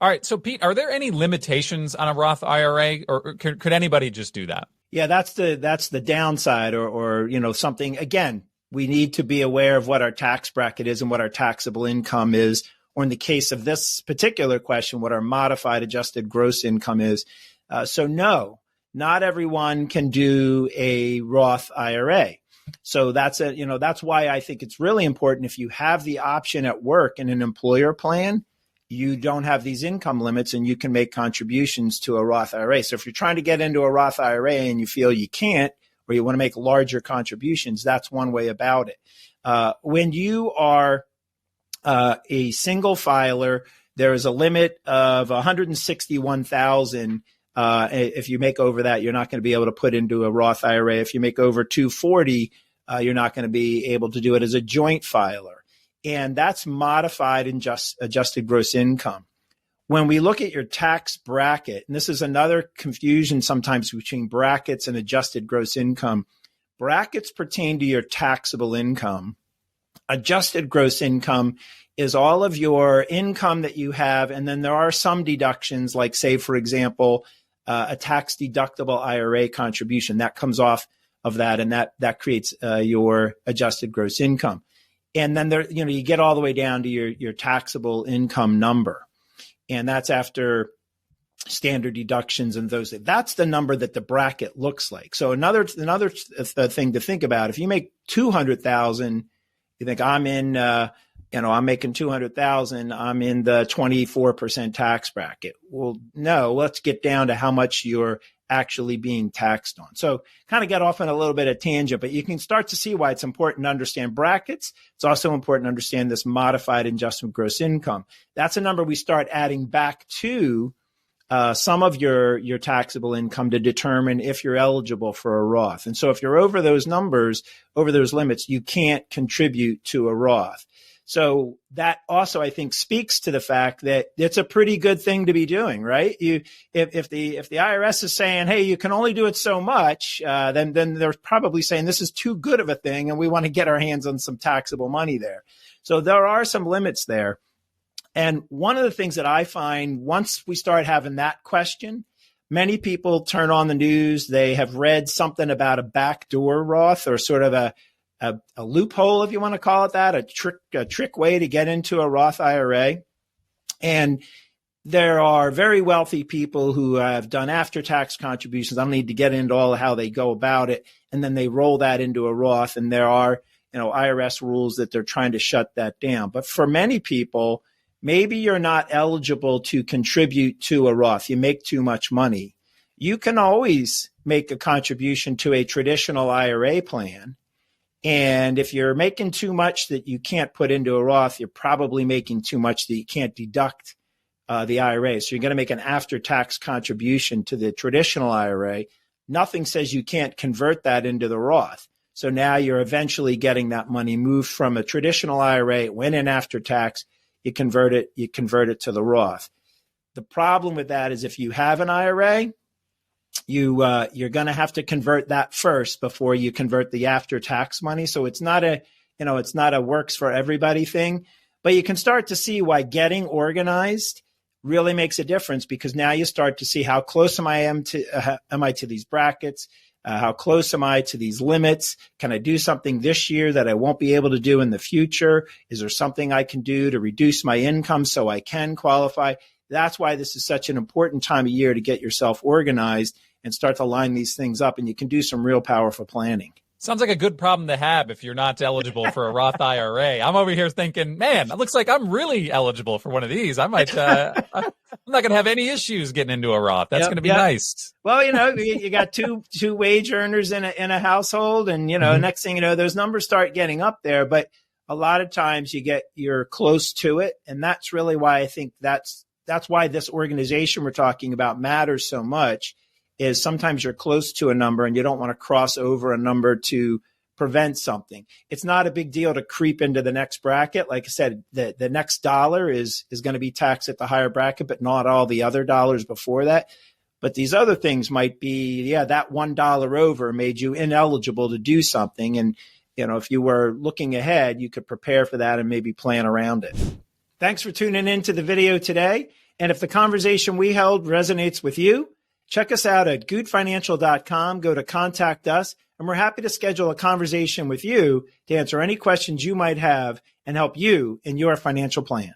All right. So, Pete, are there any limitations on a Roth IRA, or could anybody just do that? Yeah, that's the downside, or something. Again, we need to be aware of what our tax bracket is and what our taxable income is, or in the case of this particular question, what our modified adjusted gross income is. So no, not everyone can do a Roth IRA. So that's why I think it's really important, if you have the option at work in an employer plan, you don't have these income limits and you can make contributions to a Roth IRA. So if you're trying to get into a Roth IRA and you feel you can't, or you want to make larger contributions, that's one way about it. When you are a single filer, there is a limit of 161,000. If you make over that, you're not going to be able to put into a Roth IRA. If you make over 240, you're not going to be able to do it as a joint filer. And that's modified in adjusted gross income. When we look at your tax bracket, and this is another confusion sometimes between brackets and adjusted gross income. Brackets pertain to your taxable income. Adjusted gross income is all of your income that you have, and then there are some deductions, like, say, for example, a tax deductible IRA contribution that comes off of that, and that creates your adjusted gross income. And then there, you get all the way down to your taxable income number, and that's after standard deductions and those things. That's the number that the bracket looks like. So another thing to think about: if you make 200,000, you think I'm in, I'm making 200,000. I'm in the 24% tax bracket. Well, no, let's get down to how much you're actually being taxed on. So kind of get off on a little bit of tangent, but you can start to see why it's important to understand brackets. It's also important to understand this modified adjusted gross income. That's a number we start adding back to some of your taxable income to determine if you're eligible for a Roth. And so if you're over those numbers, over those limits, you can't contribute to a Roth. So that also, I think, speaks to the fact that it's a pretty good thing to be doing, right? If the IRS is saying, hey, you can only do it so much, then they're probably saying this is too good of a thing, and we want to get our hands on some taxable money there. So there are some limits there. And one of the things that I find, once we start having that question, many people turn on the news. They have read something about a backdoor Roth, or sort of a loophole, if you want to call it that, a trick way to get into a Roth IRA. And there are very wealthy people who have done after-tax contributions. I don't need to get into all of how they go about it. And then they roll that into a Roth. And there are, IRS rules that they're trying to shut that down. But for many people, maybe you're not eligible to contribute to a Roth. You make too much money. You can always make a contribution to a traditional IRA plan. And if you're making too much that you can't put into a Roth, you're probably making too much that you can't deduct the IRA. So you're going to make an after-tax contribution to the traditional IRA. Nothing says you can't convert that into the Roth. So now you're eventually getting that money moved from a traditional IRA. It went in after tax. You convert it to the Roth. The problem with that is if you have an IRA, you're going to have to convert that first before you convert the after-tax money. So it's not a works for everybody thing, but you can start to see why getting organized really makes a difference, because now you start to see how close am I to these brackets? How close am I to these limits? Can I do something this year that I won't be able to do in the future? Is there something I can do to reduce my income so I can qualify? That's why this is such an important time of year to get yourself organized and start to line these things up, and you can do some real powerful planning. Sounds like a good problem to have if you're not eligible for a Roth IRA. I'm over here thinking, man, it looks like I'm really eligible for one of these. I might, I'm not going to have any issues getting into a Roth. That's going to be nice. Well, you got two wage earners in a household, and next thing you know, those numbers start getting up there. But a lot of times you're close to it, and that's really why I think that's why this organization we're talking about matters so much. Is sometimes you're close to a number and you don't want to cross over a number to prevent something. It's not a big deal to creep into the next bracket. Like I said, the next dollar is going to be taxed at the higher bracket, but not all the other dollars before that. But these other things might be, that $1 over made you ineligible to do something. And, if you were looking ahead, you could prepare for that and maybe plan around it. Thanks for tuning in to the video today. And if the conversation we held resonates with you, check us out at goodfinancial.com. Go to Contact Us, and we're happy to schedule a conversation with you to answer any questions you might have and help you in your financial plan.